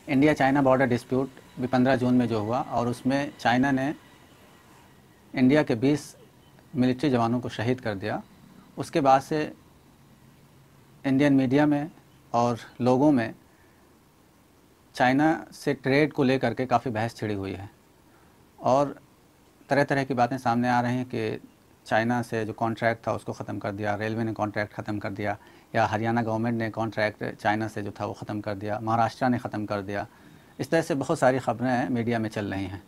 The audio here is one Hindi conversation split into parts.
इंडिया चाइना बॉर्डर डिस्प्यूट भी 15 जून में जो हुआ और उसमें चाइना ने इंडिया के 20 मिलिट्री जवानों को शहीद कर दिया। उसके बाद से इंडियन मीडिया में और लोगों में चाइना से ट्रेड को लेकर के काफ़ी बहस छिड़ी हुई है और तरह तरह की बातें सामने आ रही हैं कि चाइना से जो कॉन्ट्रैक्ट था उसको ख़त्म कर दिया, रेलवे ने कॉन्ट्रैक्ट ख़त्म कर दिया, या हरियाणा गवर्नमेंट ने कॉन्ट्रैक्ट चाइना से जो था वो ख़त्म कर दिया, महाराष्ट्र ने ख़त्म कर दिया। इस तरह से बहुत सारी ख़बरें मीडिया में चल रही हैं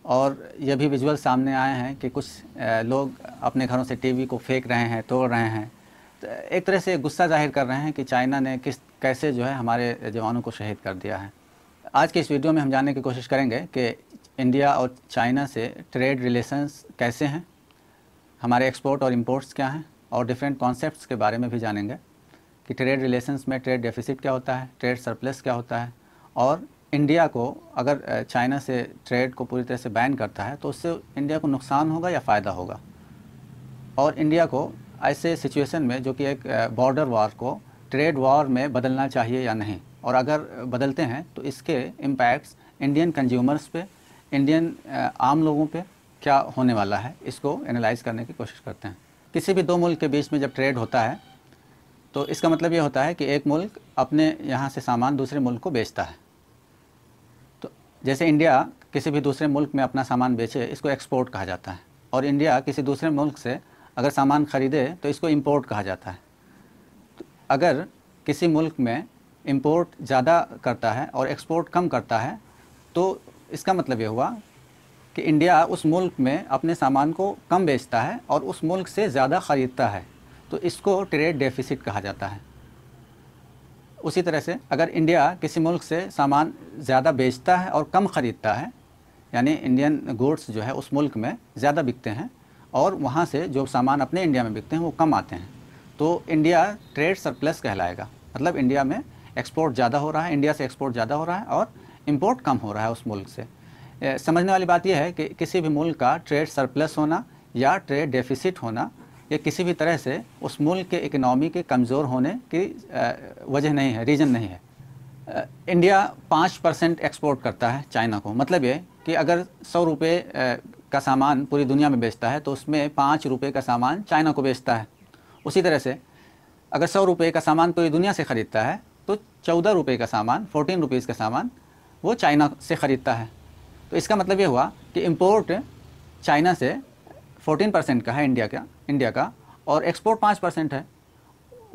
और ये भी विजुअल सामने आए हैं कि कुछ लोग अपने घरों से टीवी को फेंक रहे हैं, तोड़ रहे हैं। तो एक तरह से गुस्सा जाहिर कर रहे हैं कि चाइना ने कैसे जो है हमारे जवानों को शहीद कर दिया है। आज के इस वीडियो में हम जानने की कोशिश करेंगे कि इंडिया और चाइना से ट्रेड रिलेशंस कैसे हैं, हमारे एक्सपोर्ट और इंपोर्ट्स क्या हैं, और डिफरेंट कॉन्सेप्ट्स के बारे में भी जानेंगे कि ट्रेड रिलेशंस में ट्रेड डेफिसिट क्या होता है, ट्रेड सरप्लस क्या होता है, और इंडिया को अगर चाइना से ट्रेड को पूरी तरह से बैन करता है तो उससे इंडिया को नुकसान होगा या फ़ायदा होगा, और इंडिया को ऐसे सिचुएशन में जो कि एक बॉर्डर वार को ट्रेड वॉर में बदलना चाहिए या नहीं, और अगर बदलते हैं तो इसके इम्पैक्ट्स इंडियन कंज्यूमर्स पे, इंडियन आम लोगों पे क्या होने वाला है, इसको एनालाइज करने की कोशिश करते हैं। किसी भी दो मुल्क के बीच में जब ट्रेड होता है तो इसका मतलब ये होता है कि एक मुल्क अपने यहाँ से सामान दूसरे मुल्क को बेचता है। तो जैसे इंडिया किसी भी दूसरे मुल्क में अपना सामान बेचे, इसको एक्सपोर्ट कहा जाता है, और इंडिया किसी दूसरे मुल्क से अगर सामान ख़रीदे तो इसको इंपोर्ट कहा जाता है। तो अगर किसी मुल्क में इंपोर्ट ज़्यादा करता है और एक्सपोर्ट कम करता है तो इसका मतलब ये हुआ कि इंडिया उस मुल्क में अपने सामान को कम बेचता है और उस मुल्क से ज़्यादा ख़रीदता है, तो इसको ट्रेड डेफिसिट कहा जाता है। उसी तरह से अगर इंडिया किसी मुल्क से सामान ज़्यादा बेचता है और कम ख़रीदता है, यानी इंडियन गुड्स जो है उस मुल्क में ज़्यादा बिकते हैं और वहाँ से जो सामान अपने इंडिया में बिकते हैं वो कम आते हैं, तो इंडिया ट्रेड सरप्लस कहलाएगा। मतलब इंडिया में एक्सपोर्ट ज़्यादा हो रहा है, इंडिया से एक्सपोर्ट ज़्यादा हो रहा है और इंपोर्ट कम हो रहा है उस मुल्क से। समझने वाली बात यह है कि किसी भी मुल्क का ट्रेड सरप्लस होना या ट्रेड डेफिसिट होना ये किसी भी तरह से उस मुल्क के इकनॉमी के कमज़ोर होने की वजह नहीं है, रीज़न नहीं है। इंडिया 5% एक्सपोर्ट करता है चाइना को, मतलब ये कि अगर 100 रुपये का सामान पूरी दुनिया में बेचता है तो उसमें 5 रुपये का सामान चाइना को बेचता है। उसी तरह से अगर 100 रुपये का सामान पूरी दुनिया से ख़रीदता है तो 14 रुपये का सामान, 14 रुपीज़ का सामान वो चाइना से ख़रीदता है। तो इसका मतलब ये हुआ कि इंपोर्ट चाइना से 14% का है इंडिया का और एक्सपोर्ट 5% है।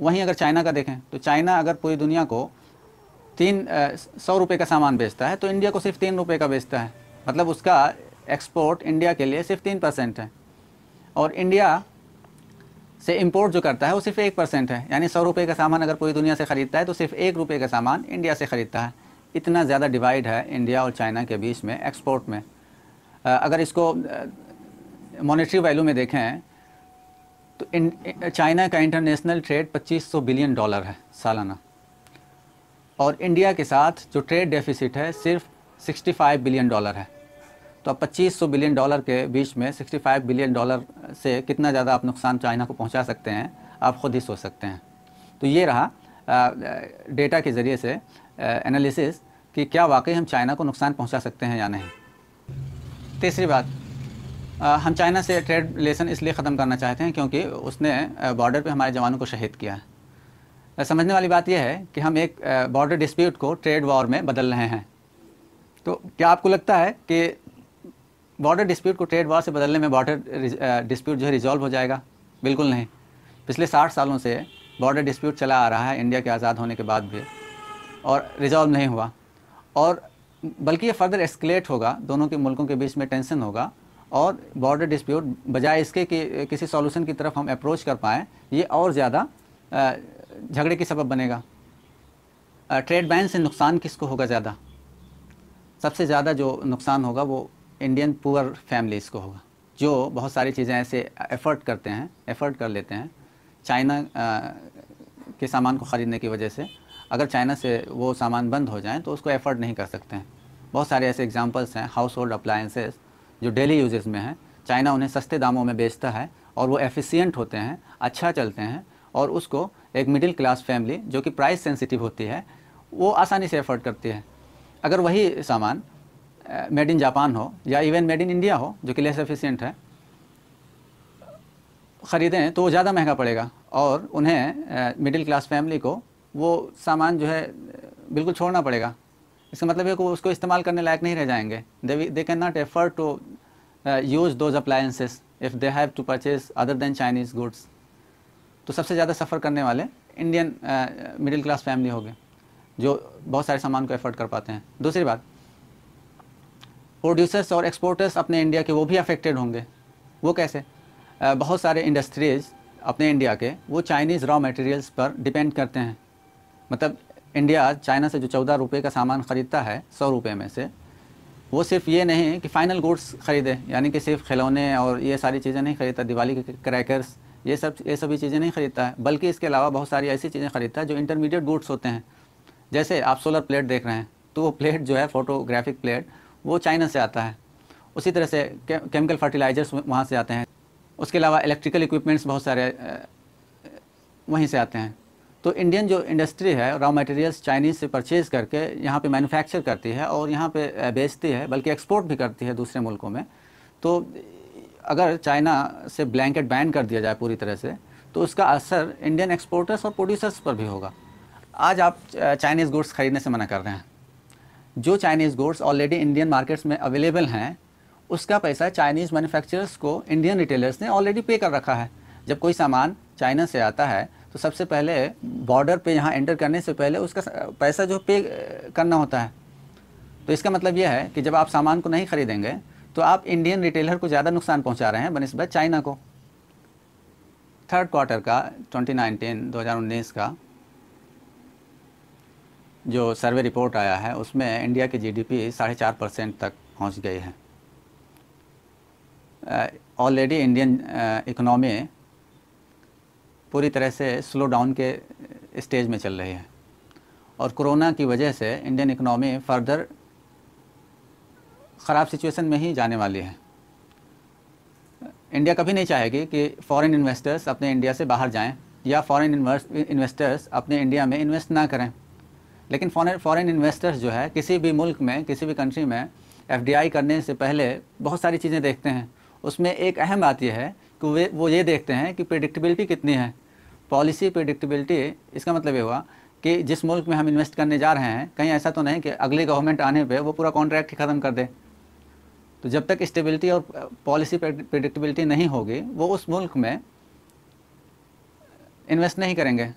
वहीं अगर चाइना का देखें तो चाइना अगर पूरी दुनिया को 100 रुपये का सामान बेचता है तो इंडिया को सिर्फ 3 रुपये का बेचता है, मतलब उसका एक्सपोर्ट इंडिया के लिए सिर्फ 3% है, और इंडिया से इंपोर्ट जो करता है वो सिर्फ 1% है। यानी 100 रुपये का सामान अगर पूरी दुनिया से ख़रीदता है तो सिर्फ 1 रुपये का सामान इंडिया से ख़रीदता है। इतना ज़्यादा डिवाइड है इंडिया और चाइना के बीच में एक्सपोर्ट में। अगर इसको मॉनेटरी वैल्यू में देखें तो चाइना का इंटरनेशनल ट्रेड $2500 बिलियन है सालाना, और इंडिया के साथ जो ट्रेड डेफिसिट है सिर्फ $65 बिलियन है। तो अब $2500 बिलियन के बीच में $65 बिलियन से कितना ज़्यादा आप नुकसान चाइना को पहुंचा सकते हैं, आप ख़ुद ही सोच सकते हैं। तो ये रहा डेटा के ज़रिए से एनालिसिस कि क्या वाकई हम चाइना को नुकसान पहुंचा सकते हैं या नहीं। तीसरी बात, हम चाइना से ट्रेड रिलेशन इसलिए ख़त्म करना चाहते हैं क्योंकि उसने बॉर्डर पे हमारे जवानों को शहीद किया है। समझने वाली बात यह है कि हम एक बॉर्डर डिस्प्यूट को ट्रेड वॉर में बदल रहे हैं। तो क्या आपको लगता है कि बॉर्डर डिस्प्यूट को ट्रेड वॉर से बदलने में बॉर्डर डिस्प्यूट जो है रिजॉल्व हो जाएगा? बिल्कुल नहीं। पिछले 60 सालों से बॉर्डर डिस्प्यूट चला आ रहा है इंडिया के आज़ाद होने के बाद भी, और रिजॉल्व नहीं हुआ, और बल्कि ये फर्दर एस्केलेट होगा, दोनों के मुल्कों के बीच में टेंशन होगा, और बॉर्डर डिस्प्यूट बजाय इसके कि किसी सॉल्यूशन की तरफ हम अप्रोच कर पाएँ, ये और ज़्यादा झगड़े की सबब बनेगा। ट्रेड बैन से नुकसान किसको होगा ज़्यादा? सबसे ज़्यादा जो नुकसान होगा वो इंडियन पुअर फैमिलीज़ को होगा, जो बहुत सारी चीज़ें ऐसे एफ़र्ट कर लेते हैं चाइना के सामान को ख़रीदने की वजह से। अगर चाइना से वो सामान बंद हो जाएं तो उसको एफ़र्ट नहीं कर सकते हैं। बहुत सारे ऐसे एग्जांपल्स हैं, हाउस होल्ड अप्लायंसेस जो डेली यूजेस में हैं, चाइना उन्हें सस्ते दामों में बेचता है और वो एफिशिएंट होते हैं, अच्छा चलते हैं, और उसको एक मिडिल क्लास फैमिली जो कि प्राइस सेंसिटिव होती है वो आसानी से एफ़र्ट करती है। अगर वही सामान मेड इन जापान हो या इवन मेड इन इंडिया हो जो कि लेस एफिशिएंट है, ख़रीदें तो वो ज़्यादा महंगा पड़ेगा और उन्हें मिडिल क्लास फैमिली को वो सामान जो है बिल्कुल छोड़ना पड़ेगा। इसका मतलब है कि वो उसको इस्तेमाल करने लायक नहीं रह जाएंगे। They cannot afford to use those appliances if they have to purchase other than Chinese goods. तो सबसे ज़्यादा सफ़र करने वाले इंडियन मिडिल क्लास फैमिली हो गए जो बहुत सारे सामान को एफर्ड कर पाते हैं। दूसरी बात, प्रोड्यूसर्स और एक्सपोर्टर्स अपने इंडिया के वो भी अफेक्टेड होंगे। वो कैसे? बहुत सारे इंडस्ट्रीज़ अपने इंडिया के वो चाइनीज़ रॉ मटेरियल्स पर डिपेंड करते हैं। मतलब इंडिया चाइना से जो 14 रुपये का सामान ख़रीदता है 100 रुपये में से, वो सिर्फ ये नहीं कि फ़ाइनल गुड्स ख़रीदे, यानी कि सिर्फ खिलौने और ये सारी चीज़ें नहीं ख़रीदता, दिवाली के क्रैकर्स ये सभी चीज़ें नहीं ख़रीदता है, बल्कि इसके अलावा बहुत सारी ऐसी चीज़ें ख़रीदता है जो इंटरमीडिएट गुड्स होते हैं। जैसे आप सोलर प्लेट देख रहे हैं, तो वो प्लेट जो है फोटोग्राफिक प्लेट वो चाइना से आता है। उसी तरह से केमिकल फर्टिलाइज़र्स वहाँ से आते हैं। उसके अलावा इलेक्ट्रिकल इक्विपमेंट्स बहुत सारे वहीं से आते हैं। तो इंडियन जो इंडस्ट्री है रॉ मटेरियल्स चाइनीज़ से परचेज़ करके यहाँ पे मैन्युफैक्चर करती है और यहाँ पे बेचती है, बल्कि एक्सपोर्ट भी करती है दूसरे मुल्कों में। तो अगर चाइना से ब्लैंकेट बैन कर दिया जाए पूरी तरह से, तो उसका असर इंडियन एक्सपोर्टर्स और प्रोड्यूसर्स पर भी होगा। आज आप चाइनीज़ गुड्स ख़रीदने से मना कर रहे हैं। जो Chinese goods already Indian markets में अवेलेबल हैं, उसका पैसा चाइनीज़ मैन्युफैक्चरर्स को इंडियन रिटेलर्स ने ऑलरेडी पे कर रखा है। जब कोई सामान चाइना से आता है तो सबसे पहले बॉर्डर पे यहाँ एंटर करने से पहले उसका पैसा जो पे करना होता है। तो इसका मतलब यह है कि जब आप सामान को नहीं ख़रीदेंगे तो आप इंडियन रिटेलर को ज़्यादा नुकसान पहुँचा रहे हैं बनिस्बत चाइना को। थर्ड क्वार्टर का 2019 का जो सर्वे रिपोर्ट आया है उसमें इंडिया की जीडीपी 4.5% तक पहुँच गई है। ऑलरेडी इंडियन इकोनॉमी पूरी तरह से स्लो डाउन के स्टेज में चल रही है और कोरोना की वजह से इंडियन इकोनॉमी फर्दर ख़राब सिचुएशन में ही जाने वाली है। इंडिया कभी नहीं चाहेगी कि फॉरेन इन्वेस्टर्स अपने इंडिया से बाहर जाएं या फॉरेन इन्वेस्टर्स अपने इंडिया में इन्वेस्ट ना करें। लेकिन फॉरेन इन्वेस्टर्स जो है किसी भी मुल्क में, किसी भी कंट्री में एफडीआई करने से पहले बहुत सारी चीज़ें देखते हैं। उसमें एक अहम बात यह है कि वो ये देखते हैं कि प्रेडिक्टेबिलिटी कितनी है, पॉलिसी प्रेडिक्टेबिलिटी। इसका मतलब ये हुआ कि जिस मुल्क में हम इन्वेस्ट करने जा रहे हैं, कहीं ऐसा तो नहीं कि अगली गवर्नमेंट आने पे वो पूरा कॉन्ट्रैक्ट ही ख़त्म कर दे। तो जब तक स्टेबिलिटी और पॉलिसी प्रेडिक्टेबिलिटी नहीं होगी, वो उस मुल्क में इन्वेस्ट नहीं करेंगे।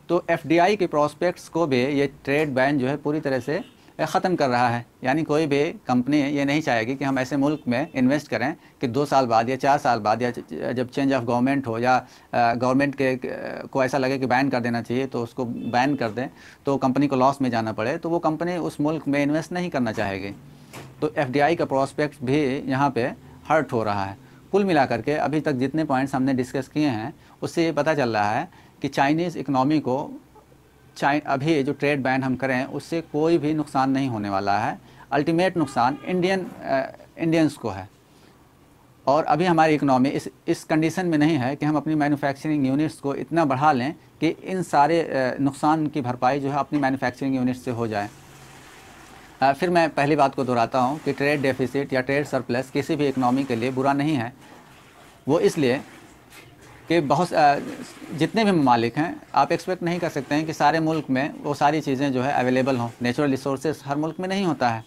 तो एफडीआई के प्रॉस्पेक्ट्स को भी ये ट्रेड बैन जो है पूरी तरह से ख़त्म कर रहा है। यानी कोई भी कंपनी ये नहीं चाहेगी कि हम ऐसे मुल्क में इन्वेस्ट करें कि 2 साल बाद या 4 साल बाद या जब चेंज ऑफ गवर्नमेंट हो या गवर्नमेंट के को ऐसा लगे कि बैन कर देना चाहिए तो उसको बैन कर दें, तो कंपनी को लॉस में जाना पड़े, तो वो कंपनी उस मुल्क में इन्वेस्ट नहीं करना चाहेगी। तो एफडीआई का प्रॉस्पेक्ट भी यहाँ पे हर्ट हो रहा है। कुल मिलाकर के अभी तक जितने पॉइंट्स हमने डिस्कस किए हैं उससे ये पता चल रहा है कि चाइनीज़ इकनॉमी को अभी जो ट्रेड बैन हम करें उससे कोई भी नुकसान नहीं होने वाला है। अल्टीमेट नुकसान इंडियंस को है। और अभी हमारी इकनॉमी इस कंडीशन में नहीं है कि हम अपनी मैन्युफैक्चरिंग यूनिट्स को इतना बढ़ा लें कि इन सारे नुकसान की भरपाई जो है अपनी मैन्युफैक्चरिंग यूनिट से हो जाए। फिर मैं पहली बात को दोहराता हूँ कि ट्रेड डेफिसिट या ट्रेड सरप्लस किसी भी इकनॉमी के लिए बुरा नहीं है। वो इसलिए कि बहुत जितने भी ममालिक हैं, आप एक्सपेक्ट नहीं कर सकते हैं कि सारे मुल्क में वो सारी चीज़ें जो है अवेलेबल हों। नेचुरल रिसोर्सेज हर मुल्क में नहीं होता है।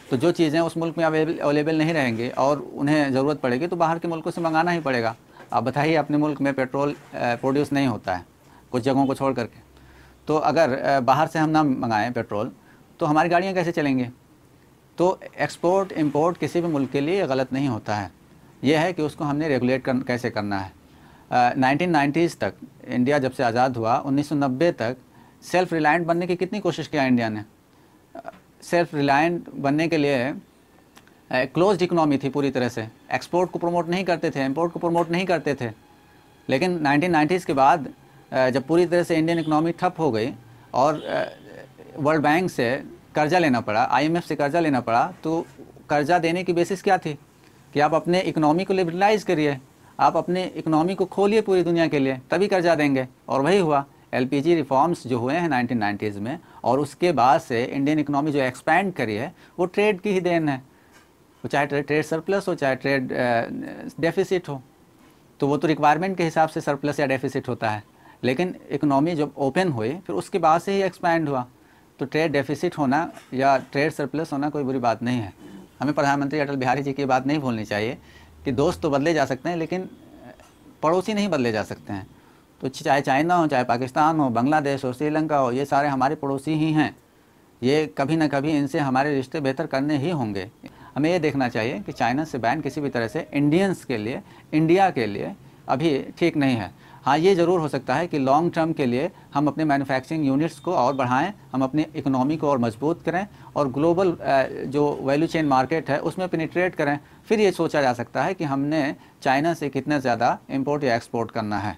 तो जो चीज़ें उस मुल्क में अवेलेबल नहीं रहेंगी और उन्हें ज़रूरत पड़ेगी तो बाहर के मुल्कों से मंगाना ही पड़ेगा। आप बताइए, अपने मुल्क में पेट्रोल प्रोड्यूस नहीं होता है कुछ जगहों को छोड़ करके, तो अगर बाहर से हम ना मंगाएँ पेट्रोल तो हमारी गाड़ियाँ कैसे चलेंगी? तो एक्सपोर्ट इंपोर्ट किसी भी मुल्क के लिए गलत नहीं होता है। यह है कि उसको हमने रेगुलेट कैसे करना है। 1990s तक इंडिया जब से आज़ाद हुआ 1990 तक सेल्फ़ रिलायंट बनने की कितनी कोशिश किया इंडिया ने। सेल्फ़ रिलायंट बनने के लिए क्लोज्ड इकनॉमी थी पूरी तरह से, एक्सपोर्ट को प्रमोट नहीं करते थे, इंपोर्ट को प्रमोट नहीं करते थे। लेकिन 1990s के बाद जब पूरी तरह से इंडियन इकनॉमी ठप हो गई और वर्ल्ड बैंक से कर्ज़ा लेना पड़ा, IMF से कर्ज़ा लेना पड़ा, तो कर्ज़ा देने की बेसिस क्या थी कि आप अपने इकनॉमी को लिबरलाइज़ करिए, आप अपने इकनॉमी को खोलिए पूरी दुनिया के लिए, तभी कर्ज़ा देंगे। और वही हुआ, एलपीजी रिफॉर्म्स जो हुए हैं 1990s में, और उसके बाद से इंडियन इकोनॉमी जो एक्सपैंड करी है वो ट्रेड की ही देन है। वो चाहे ट्रेड सरप्लस हो चाहे ट्रेड डेफिसिट हो, तो वो तो रिक्वायरमेंट के हिसाब से सरप्लस या डेफिसिट होता है। लेकिन इकोनॉमी जब ओपन हुई फिर उसके बाद से ही एक्सपैंड हुआ, तो ट्रेड डेफिसिट होना या ट्रेड सरप्लस होना कोई बुरी बात नहीं है। हमें प्रधानमंत्री अटल बिहारी जी की बात नहीं भूलनी चाहिए कि दोस्त तो बदले जा सकते हैं लेकिन पड़ोसी नहीं बदले जा सकते हैं। तो चाहे चाइना हो, चाहे पाकिस्तान हो, बांग्लादेश हो, श्रीलंका हो, ये सारे हमारे पड़ोसी ही हैं। ये कभी ना कभी इनसे हमारे रिश्ते बेहतर करने ही होंगे। हमें ये देखना चाहिए कि चाइना से बैन किसी भी तरह से इंडियंस के लिए, इंडिया के लिए अभी ठीक नहीं है। हाँ, ये ज़रूर हो सकता है कि लॉन्ग टर्म के लिए हम अपने मैन्युफैक्चरिंग यूनिट्स को और बढ़ाएं, हम अपनी इकोनॉमी को और मजबूत करें और ग्लोबल जो वैल्यू चेन मार्केट है उसमें पेनिट्रेट करें। फिर ये सोचा जा सकता है कि हमने चाइना से कितना ज़्यादा इंपोर्ट या एक्सपोर्ट करना है।